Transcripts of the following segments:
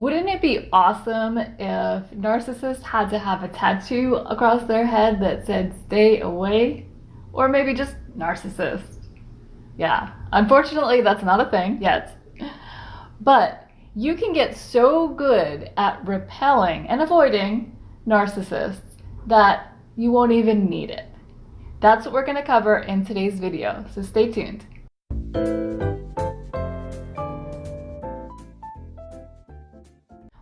Wouldn't it be awesome if narcissists had to have a tattoo across their head that said stay away? Or maybe just narcissist? Yeah, unfortunately, that's not a thing yet. But you can get so good at repelling and avoiding narcissists that you won't even need it. That's what we're going to cover in today's video, so stay tuned.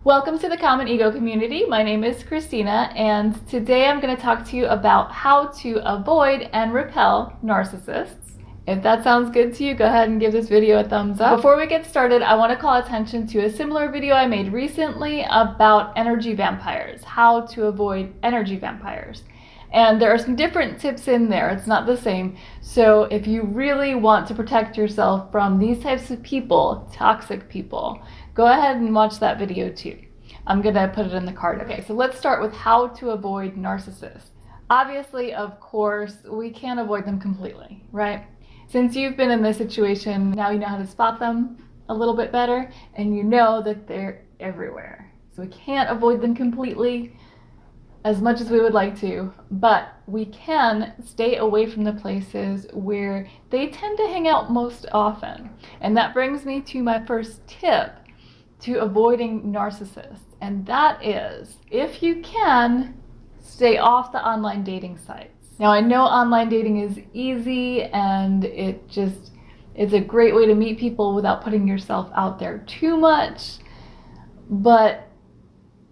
Welcome to the Common Ego community. My name is Christina, and today I'm going to talk to you about how to avoid and repel narcissists. If that sounds good to you, go ahead and give this video a thumbs up. Before we get started, I want to call attention to a similar video I made recently about energy vampires, how to avoid energy vampires. And there are some different tips in there. It's not the same. So if you really want to protect yourself from these types of people, toxic people, go ahead and watch that video too. I'm going to put it in the card. Okay, so let's start with how to avoid narcissists. Obviously, of course, we can't avoid them completely, right? Since you've been in this situation, now you know how to spot them a little bit better, and you know that they're everywhere. So we can't avoid them completely as much as we would like to, but we can stay away from the places where they tend to hang out most often. And that brings me to my first tip to avoiding narcissists, and that is, if you can, stay off the online dating sites. Now, I know online dating is easy and it's a great way to meet people without putting yourself out there too much, but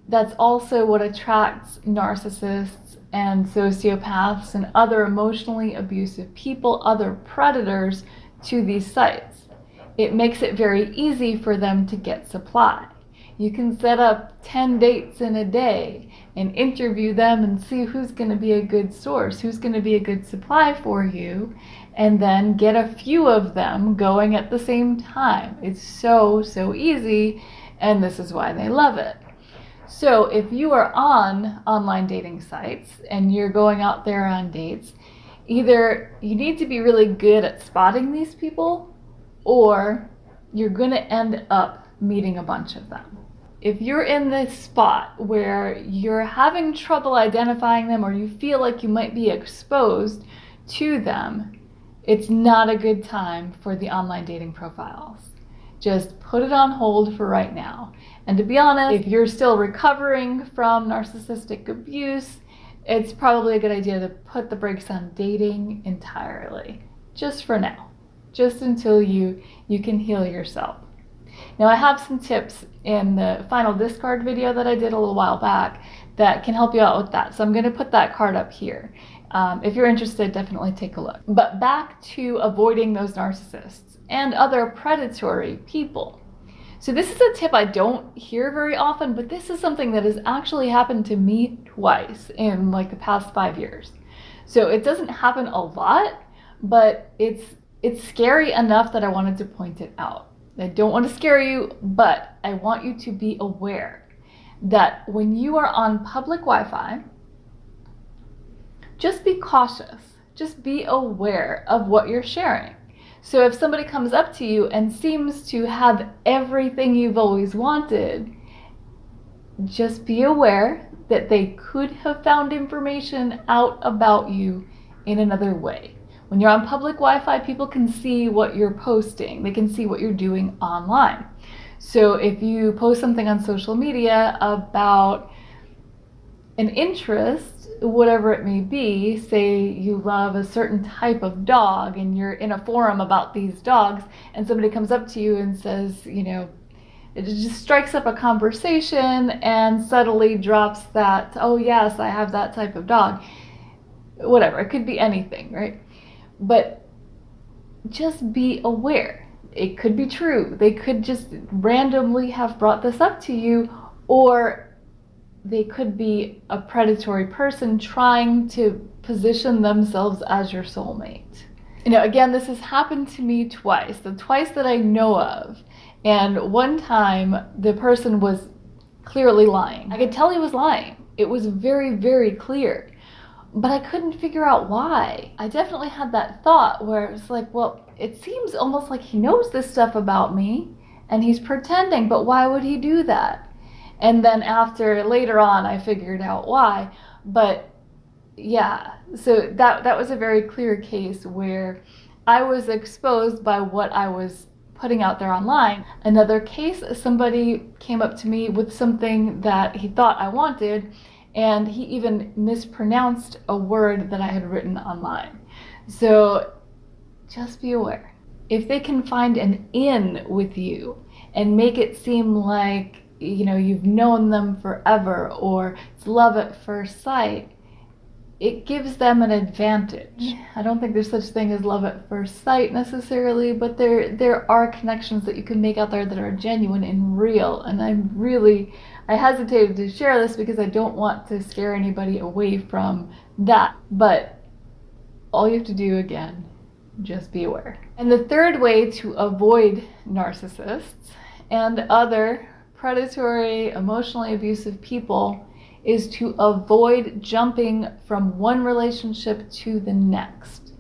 that's also what attracts narcissists and sociopaths and other emotionally abusive people, other predators, to these sites. It makes it very easy for them to get supply. You can set up 10 dates in a day and interview them and see who's going to be a good source, who's going to be a good supply for you, and then get a few of them going at the same time. It's so easy, and this is why they love it. So if you are on online dating sites and you're going out there on dates, either you need to be really good at spotting these people, or you're going to end up meeting a bunch of them. If you're in this spot where you're having trouble identifying them, or you feel like you might be exposed to them, it's not a good time for the online dating profiles. Just put it on hold for right now. And to be honest, if you're still recovering from narcissistic abuse, it's probably a good idea to put the brakes on dating entirely, just for now, just until you can heal yourself. Now, I have some tips in the final discard video that I did a little while back that can help you out with that. So I'm going to put that card up here. If you're interested, definitely take a look. But back to avoiding those narcissists and other predatory people. So this is a tip I don't hear very often, but this is something that has actually happened to me twice in like the past 5 years. So it doesn't happen a lot, but it's scary enough that I wanted to point it out. I don't want to scare you, but I want you to be aware that when you are on public Wi-Fi, just be cautious. Just be aware of what you're sharing. So if somebody comes up to you and seems to have everything you've always wanted, just be aware that they could have found information out about you in another way. When you're on public Wi-Fi, people can see what you're posting. They can see what you're doing online. So if you post something on social media about an interest, whatever it may be, say you love a certain type of dog and you're in a forum about these dogs, and somebody comes up to you and says, it just strikes up a conversation and subtly drops that, oh yes, I have that type of dog. Whatever, it could be anything, right? But just be aware. It could be true. They could just randomly have brought this up to you, or they could be a predatory person trying to position themselves as your soulmate. Again, this has happened to me twice, the twice that I know of. And one time, the person was clearly lying. I could tell he was lying. It was very, very clear. But I couldn't figure out why. I definitely had that thought where it's like, well, it seems almost like he knows this stuff about me and he's pretending, but why would he do that? And then later on, I figured out why. But yeah, so that was a very clear case where I was exposed by what I was putting out there online. Another case, somebody came up to me with something that he thought I wanted, and he even mispronounced a word that I had written online. So just be aware. If they can find an in with you and make it seem like, you've known them forever, or it's love at first sight, it gives them an advantage. I don't think there's such thing as love at first sight necessarily, but there are connections that you can make out there that are genuine and real. And I hesitated to share this because I don't want to scare anybody away from that. But all you have to do, again, just be aware. And the third way to avoid narcissists and other predatory, emotionally abusive people is to avoid jumping from one relationship to the next.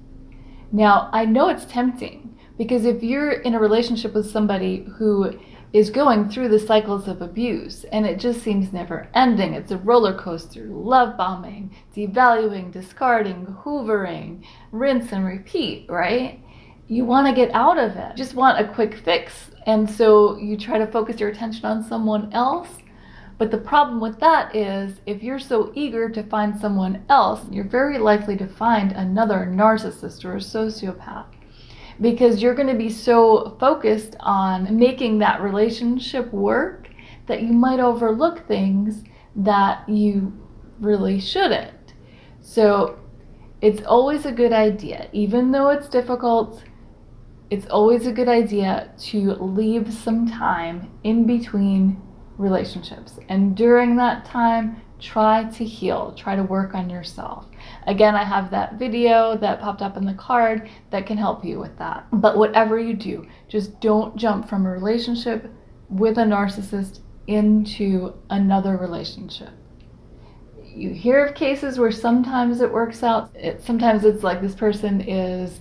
Now, I know it's tempting, because if you're in a relationship with somebody who is going through the cycles of abuse and it just seems never ending, it's a roller coaster, love bombing, devaluing, discarding, hoovering, rinse and repeat, right? You want to get out of it. You just want a quick fix, and so you try to focus your attention on someone else. But the problem with that is, if you're so eager to find someone else, you're very likely to find another narcissist or a sociopath, because you're going to be so focused on making that relationship work that you might overlook things that you really shouldn't. So it's always a good idea, even though it's difficult, it's always a good idea to leave some time in between relationships. And during that time, try to heal, try to work on yourself. Again, I have that video that popped up in the card that can help you with that. But whatever you do, just don't jump from a relationship with a narcissist into another relationship. You hear of cases where sometimes it works out. Sometimes it's like this person is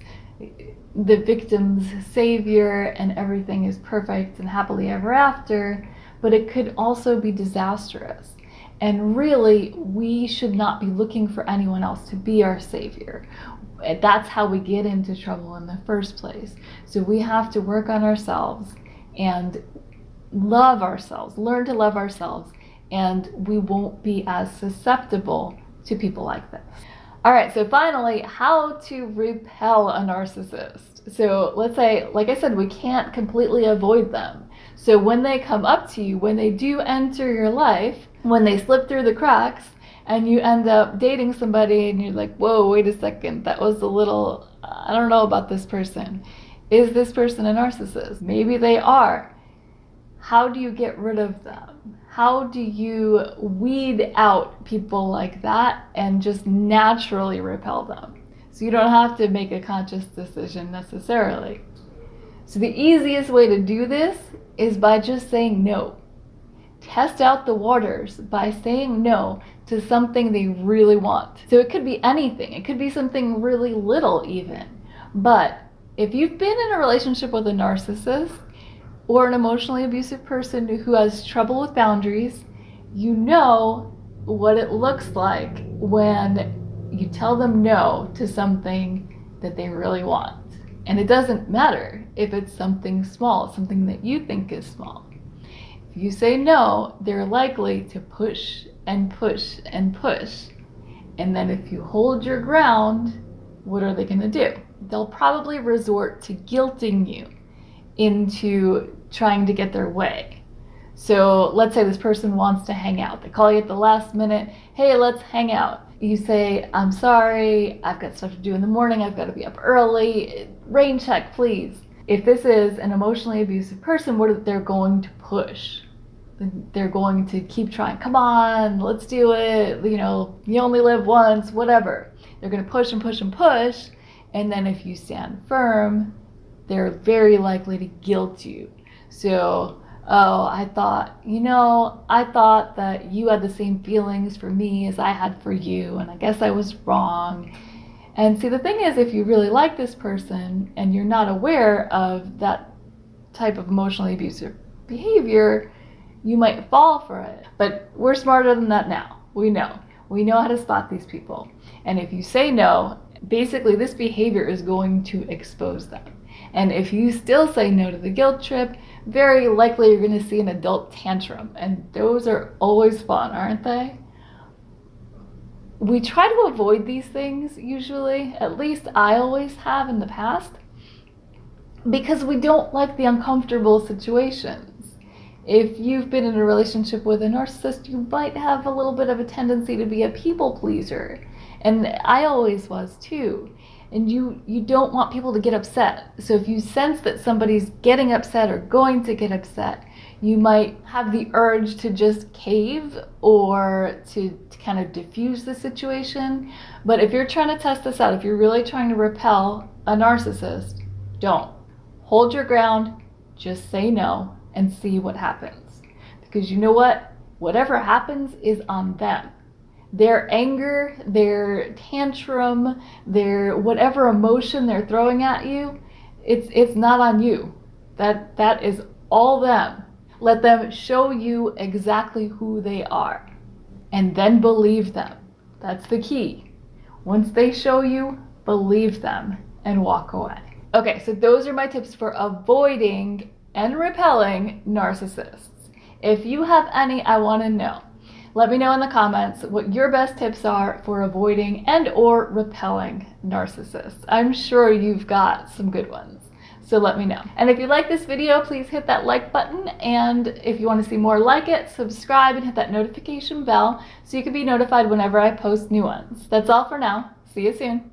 the victim's savior and everything is perfect and happily ever after. But it could also be disastrous. And really, we should not be looking for anyone else to be our savior. That's how we get into trouble in the first place. So we have to work on ourselves and love ourselves, learn to love ourselves, and we won't be as susceptible to people like this. All right, so finally, how to repel a narcissist. So let's say, like I said, we can't completely avoid them. So when they come up to you, when they do enter your life, when they slip through the cracks and you end up dating somebody and you're like, whoa, wait a second, that was a little, I don't know about this person. Is this person a narcissist? Maybe they are. How do you get rid of them? How do you weed out people like that and just naturally repel them? So you don't have to make a conscious decision necessarily. So the easiest way to do this is by just saying no. Test out the waters by saying no to something they really want. So it could be anything. It could be something really little even. But if you've been in a relationship with a narcissist or an emotionally abusive person who has trouble with boundaries, you know what it looks like when you tell them no to something that they really want. And it doesn't matter if it's something small, something that you think is small. If you say no, they're likely to push and push and push. And then if you hold your ground, what are they going to do? They'll probably resort to guilting you into trying to get their way. So let's say this person wants to hang out. They call you at the last minute, hey, let's hang out. You say, I'm sorry, I've got stuff to do in the morning, I've got to be up early, rain check, please. If this is an emotionally abusive person, what are they going to push? They're going to keep trying, come on, let's do it, you only live once, whatever. They're going to push and push and push, and then if you stand firm, they're very likely to guilt you. So, I thought that you had the same feelings for me as I had for you, and I guess I was wrong. And see, the thing is, if you really like this person and you're not aware of that type of emotionally abusive behavior, you might fall for it. But we're smarter than that now. We know how to spot these people. And if you say no, basically this behavior is going to expose them. And if you still say no to the guilt trip, very likely you're going to see an adult tantrum. And those are always fun, aren't they? We try to avoid these things usually, at least I always have in the past, because we don't like the uncomfortable situations. If you've been in a relationship with a narcissist, you might have a little bit of a tendency to be a people pleaser. And I always was too. And you don't want people to get upset. So if you sense that somebody's getting upset or going to get upset, you might have the urge to just cave or to kind of diffuse the situation. But if you're trying to test this out, if you're really trying to repel a narcissist, don't. Hold your ground, just say no, and see what happens. Because you know what? Whatever happens is on them. Their anger, their tantrum, their whatever emotion they're throwing at you, it's not on you. That is all them. Let them show you exactly who they are. And then believe them. That's the key. Once they show you, believe them and walk away. Okay, so those are my tips for avoiding and repelling narcissists. If you have any, I want to know. Let me know in the comments what your best tips are for avoiding and or repelling narcissists. I'm sure you've got some good ones, so let me know. And if you like this video, please hit that like button, and if you want to see more like it, subscribe and hit that notification bell so you can be notified whenever I post new ones. That's all for now. See you soon.